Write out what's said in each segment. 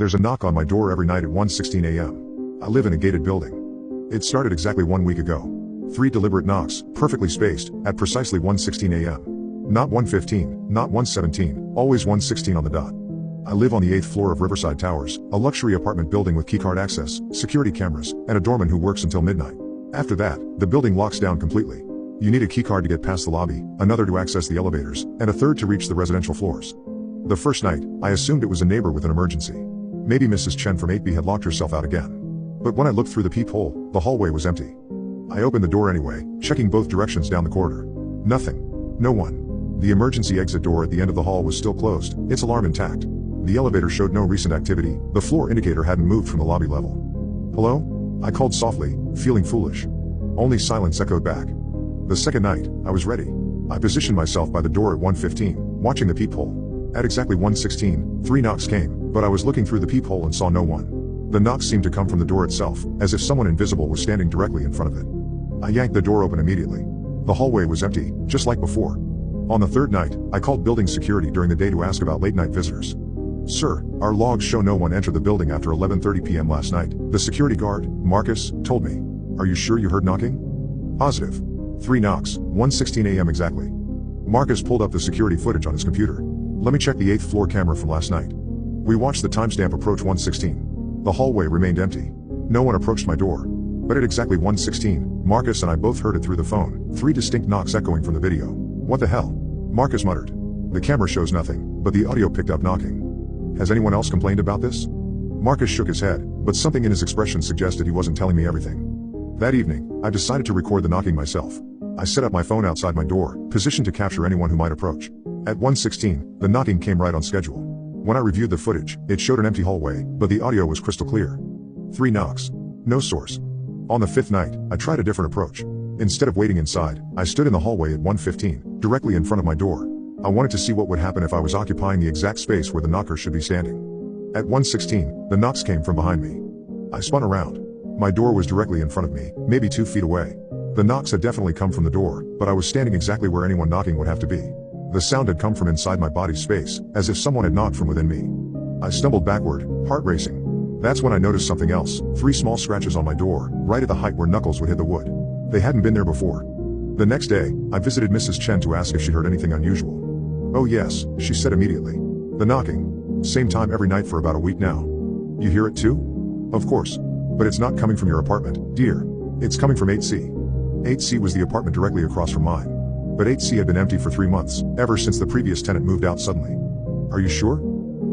There's a knock on my door every night at 1:16 a.m. I live in a gated building. It started exactly 1 week ago. 3 deliberate knocks, perfectly spaced, at precisely 1:16 a.m. Not 1:15, not 1:17, always 1:16 on the dot. I live on the 8th floor of Riverside Towers, a luxury apartment building with keycard access, security cameras, and a doorman who works until midnight. After that, the building locks down completely. You need a keycard to get past the lobby, another to access the elevators, and a third to reach the residential floors. The first night, I assumed it was a neighbor with an emergency. Maybe Mrs. Chen from 8B had locked herself out again. But when I looked through the peephole, the hallway was empty. I opened the door anyway, checking both directions down the corridor. Nothing. No one. The emergency exit door at the end of the hall was still closed, its alarm intact. The elevator showed no recent activity, the floor indicator hadn't moved from the lobby level. Hello? I called softly, feeling foolish. Only silence echoed back. The second night, I was ready. I positioned myself by the door at 1:15, watching the peephole. At exactly 1:16, 3 knocks came, but I was looking through the peephole and saw no one. The knocks seemed to come from the door itself, as if someone invisible was standing directly in front of it. I yanked the door open immediately. The hallway was empty, just like before. On the third night, I called building security during the day to ask about late-night visitors. "Sir, our logs show no one entered the building after 11:30 p.m. last night," the security guard, Marcus, told me. "Are you sure you heard knocking?" "Positive. 3 knocks, 1:16 a.m. exactly." Marcus pulled up the security footage on his computer. "Let me check the 8th floor camera from last night." We watched the timestamp approach 1:16. The hallway remained empty. No one approached my door. But at exactly 1:16, Marcus and I both heard it through the phone, 3 distinct knocks echoing from the video. "What the hell?" Marcus muttered. "The camera shows nothing, but the audio picked up knocking. Has anyone else complained about this?" Marcus shook his head, but something in his expression suggested he wasn't telling me everything. That evening, I decided to record the knocking myself. I set up my phone outside my door, positioned to capture anyone who might approach. At 1:16, the knocking came right on schedule. When I reviewed the footage, it showed an empty hallway, but the audio was crystal clear. 3 knocks. No source. On the 5th night, I tried a different approach. Instead of waiting inside, I stood in the hallway at 1:15, directly in front of my door. I wanted to see what would happen if I was occupying the exact space where the knocker should be standing. At 1:16, the knocks came from behind me. I spun around. My door was directly in front of me, maybe 2 feet away. The knocks had definitely come from the door, but I was standing exactly where anyone knocking would have to be. The sound had come from inside my body's space, as if someone had knocked from within me. I stumbled backward, heart racing. That's when I noticed something else, 3 small scratches on my door, right at the height where knuckles would hit the wood. They hadn't been there before. The next day, I visited Mrs. Chen to ask if she heard anything unusual. "Oh yes," she said immediately. "The knocking. Same time every night for about a week now." "You hear it too?" "Of course. But it's not coming from your apartment, dear. It's coming from 8C. 8C was the apartment directly across from mine. But 8C had been empty for 3 months, ever since the previous tenant moved out suddenly." "Are you sure?"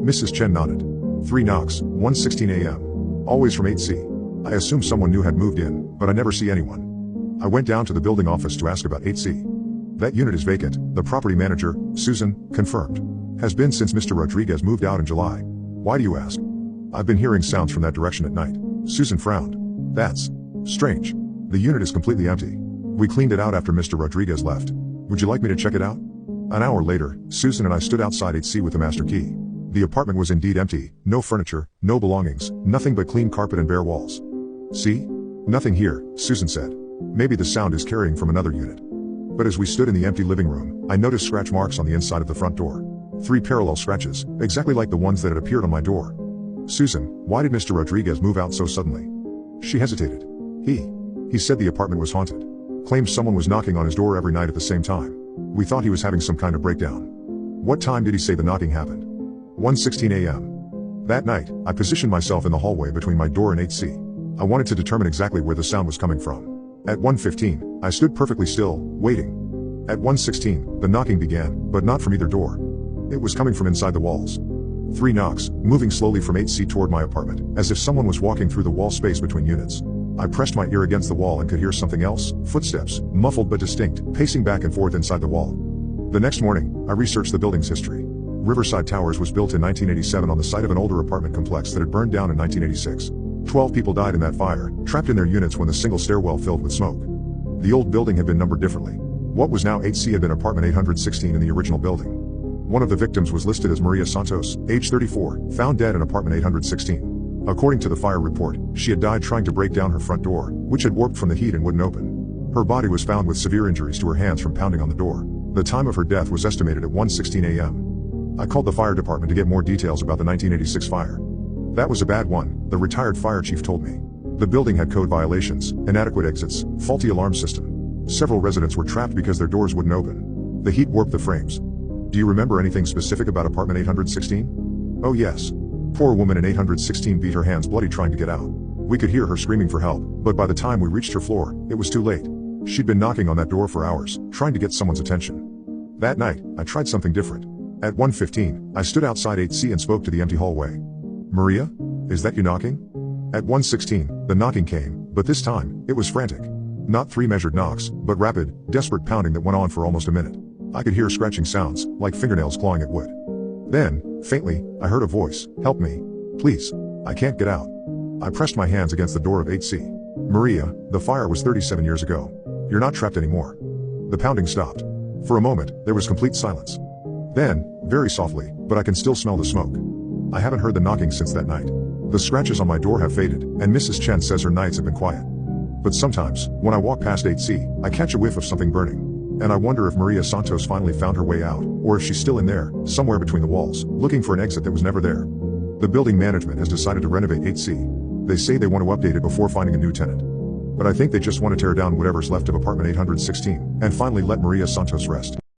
Mrs. Chen nodded. 3 knocks, 1:16 a.m. Always from 8C. I assumed someone new had moved in, but I never see anyone. I went down to the building office to ask about 8C. "That unit is vacant," the property manager, Susan, confirmed. "Has been since Mr. Rodriguez moved out in July." "Why do you ask?" "I've been hearing sounds from that direction at night." Susan frowned. "That's strange. The unit is completely empty. We cleaned it out after Mr. Rodriguez left. Would you like me to check it out?" An hour later, Susan and I stood outside 8C with the master key. The apartment was indeed empty, no furniture, no belongings, nothing but clean carpet and bare walls. "See? Nothing here," Susan said. "Maybe the sound is carrying from another unit." But as we stood in the empty living room, I noticed scratch marks on the inside of the front door. 3 parallel scratches, exactly like the ones that had appeared on my door. "Susan, why did Mr. Rodriguez move out so suddenly?" She hesitated. He said the apartment was haunted. Claimed someone was knocking on his door every night at the same time. We thought he was having some kind of breakdown." "What time did he say the knocking happened?" 1:16 a.m. That night, I positioned myself in the hallway between my door and 8C. I wanted to determine exactly where the sound was coming from. At 1:15, I stood perfectly still, waiting. At 1:16, the knocking began, but not from either door. It was coming from inside the walls. 3 knocks, moving slowly from 8C toward my apartment, as if someone was walking through the wall space between units. I pressed my ear against the wall and could hear something else, footsteps, muffled but distinct, pacing back and forth inside the wall. The next morning, I researched the building's history. Riverside Towers was built in 1987 on the site of an older apartment complex that had burned down in 1986. 12 people died in that fire, trapped in their units when the single stairwell filled with smoke. The old building had been numbered differently. What was now 8C had been apartment 816 in the original building. One of the victims was listed as Maria Santos, age 34, found dead in apartment 816. According to the fire report, she had died trying to break down her front door, which had warped from the heat and wouldn't open. Her body was found with severe injuries to her hands from pounding on the door. The time of her death was estimated at 1:16 a.m. I called the fire department to get more details about the 1986 fire. That was a bad one, the retired fire chief told me. The building had code violations, inadequate exits, faulty alarm system. Several residents were trapped because their doors wouldn't open. The heat warped the frames. Do you remember anything specific about apartment 816? Oh yes. Poor woman in 816 beat her hands bloody trying to get out. We could hear her screaming for help, but by the time we reached her floor, it was too late. She'd been knocking on that door for hours, trying to get someone's attention. That night, I tried something different. At 1:15, I stood outside 8C and spoke to the empty hallway. Maria? Is that you knocking? At 1:16, the knocking came, but this time, it was frantic. Not 3 measured knocks, but rapid, desperate pounding that went on for almost a minute. I could hear scratching sounds, like fingernails clawing at wood. Then, faintly, I heard a voice, "Help me. Please. I can't get out." I pressed my hands against the door of 8C. "Maria, the fire was 37 years ago. You're not trapped anymore." The pounding stopped. For a moment, there was complete silence. Then, very softly, but I can still smell the smoke. I haven't heard the knocking since that night. The scratches on my door have faded, and Mrs. Chen says her nights have been quiet. But sometimes, when I walk past 8C, I catch a whiff of something burning. And I wonder if Maria Santos finally found her way out, or if she's still in there, somewhere between the walls, looking for an exit that was never there. The building management has decided to renovate 8C. They say they want to update it before finding a new tenant. But I think they just want to tear down whatever's left of apartment 816, and finally let Maria Santos rest.